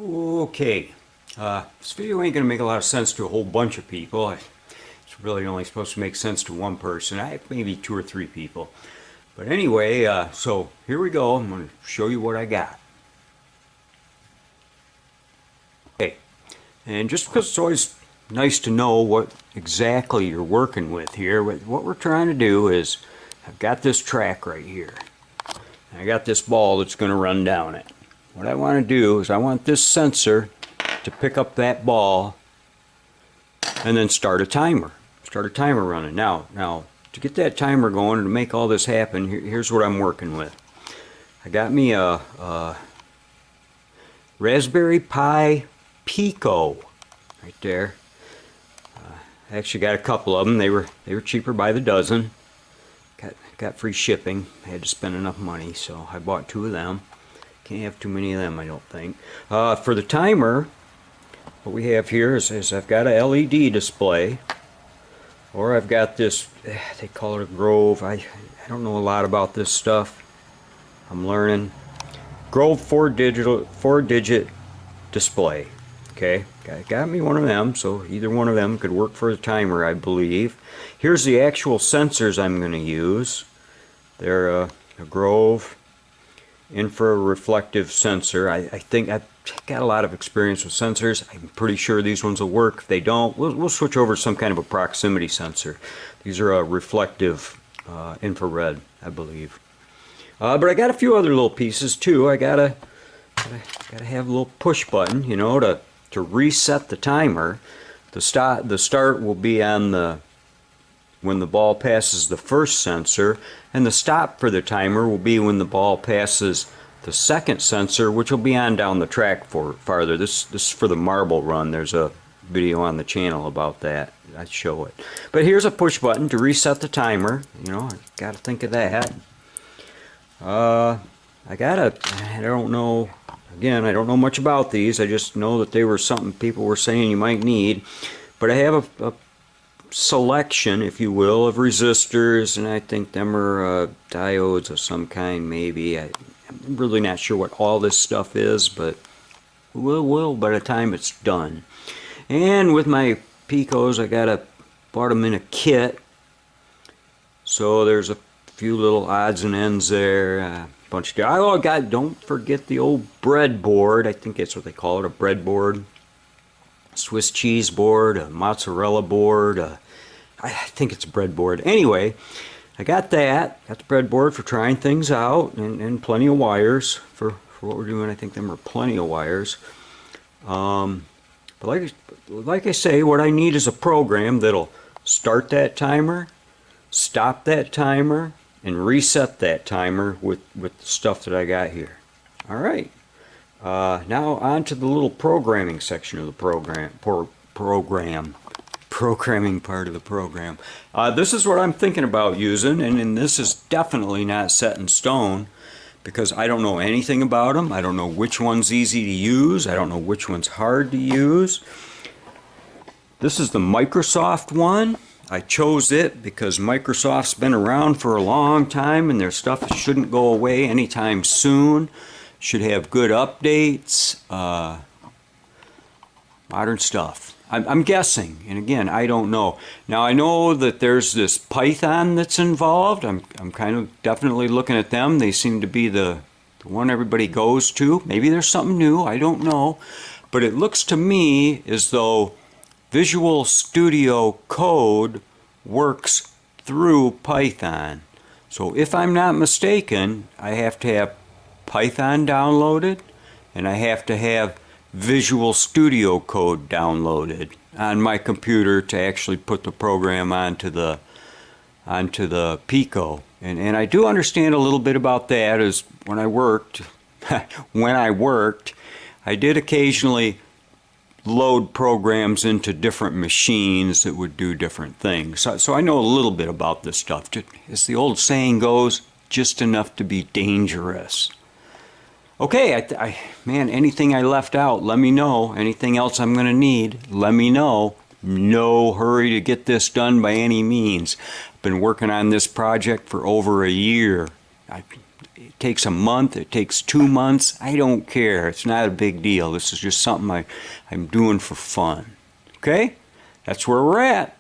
Okay, this video ain't gonna make a lot of sense to a whole bunch of people. It's really only supposed to make sense to one person. I have maybe two or three people. But anyway, so here we go. I'm gonna show you what I got. Okay, and just because it's always nice to know what exactly you're working with here, what we're trying to do is, I've got this track right here. I got this ball that's gonna run down it. What I want to do is I want this sensor to pick up that ball and then start a timer. Start a timer running. Now, to get that timer going and to make all this happen, here's what I'm working with. I got me a Raspberry Pi Pico right there. I actually got a couple of them. They were cheaper by the dozen. Got free shipping. I had to spend enough money, so I bought two of them. Can't have too many of them, I don't think. For the timer, what we have here is I've got a LED display, or I've got this, they call it a Grove. I don't know a lot about this stuff. I'm learning. Grove 4-digit display. Okay, got me one of them, so either one of them could work for the timer, I believe. Here's the actual sensors I'm going to use. They're a Grove infra-reflective sensor. I think I've got a lot of experience with sensors. I'm pretty sure these ones will work. If they don't, we'll switch over to some kind of a proximity sensor. These are a reflective infrared, I believe. But I got a few other little pieces too. I gotta have a little push button, you know, to reset the timer. The start will be on when the ball passes the first sensor, and the stop for the timer will be when the ball passes the second sensor, which will be on down the track farther. This is for the marble run. There's a video on the channel about that. I show it. But here's a push button to reset the timer. You know, I got to think of that. I don't know. Again, I don't know much about these. I just know that they were something people were saying you might need. But I have a selection, if you will, of resistors, and I think them are diodes of some kind, maybe. I'm really not sure what all this stuff is, but we'll by the time it's done. And with my Picos, bought them in a kit, so there's a few little odds and ends there. Bunch of don't forget the old breadboard. I think that's what they call it, a breadboard. Swiss cheese board, a mozzarella board, I think it's a breadboard. Anyway, I got that. Got the breadboard for trying things out, and plenty of wires for what we're doing. I think them are plenty of wires. But like I say, what I need is a program that'll start that timer, stop that timer, and reset that timer with the stuff that I got here. All right. Now on to the little programming section of the programming part of the program. This is what I'm thinking about using, and this is definitely not set in stone because I don't know anything about them. I don't know which one's easy to use. I don't know which one's hard to use. This is the Microsoft one. I chose it because Microsoft's been around for a long time and their stuff shouldn't go away anytime soon. Should have good updates, modern stuff. I'm guessing, and again, I don't know. Now I know that there's this Python that's involved. I'm kind of definitely looking at them. They seem to be the one everybody goes to. Maybe there's something new, I don't know. But it looks to me as though Visual Studio Code works through Python. So if I'm not mistaken, I have to have Python downloaded, and I have to have Visual Studio Code downloaded on my computer to actually put the program onto the Pico. And I do understand a little bit about that, as when I worked, I did occasionally load programs into different machines that would do different things. So I know a little bit about this stuff. As the old saying goes, just enough to be dangerous. Okay, man, anything I left out, let me know. Anything else I'm going to need, let me know. No hurry to get this done by any means. I've been working on this project for over a year. it takes a month, it takes 2 months, I don't care. It's not a big deal. This is just something I'm doing for fun. Okay? That's where we're at.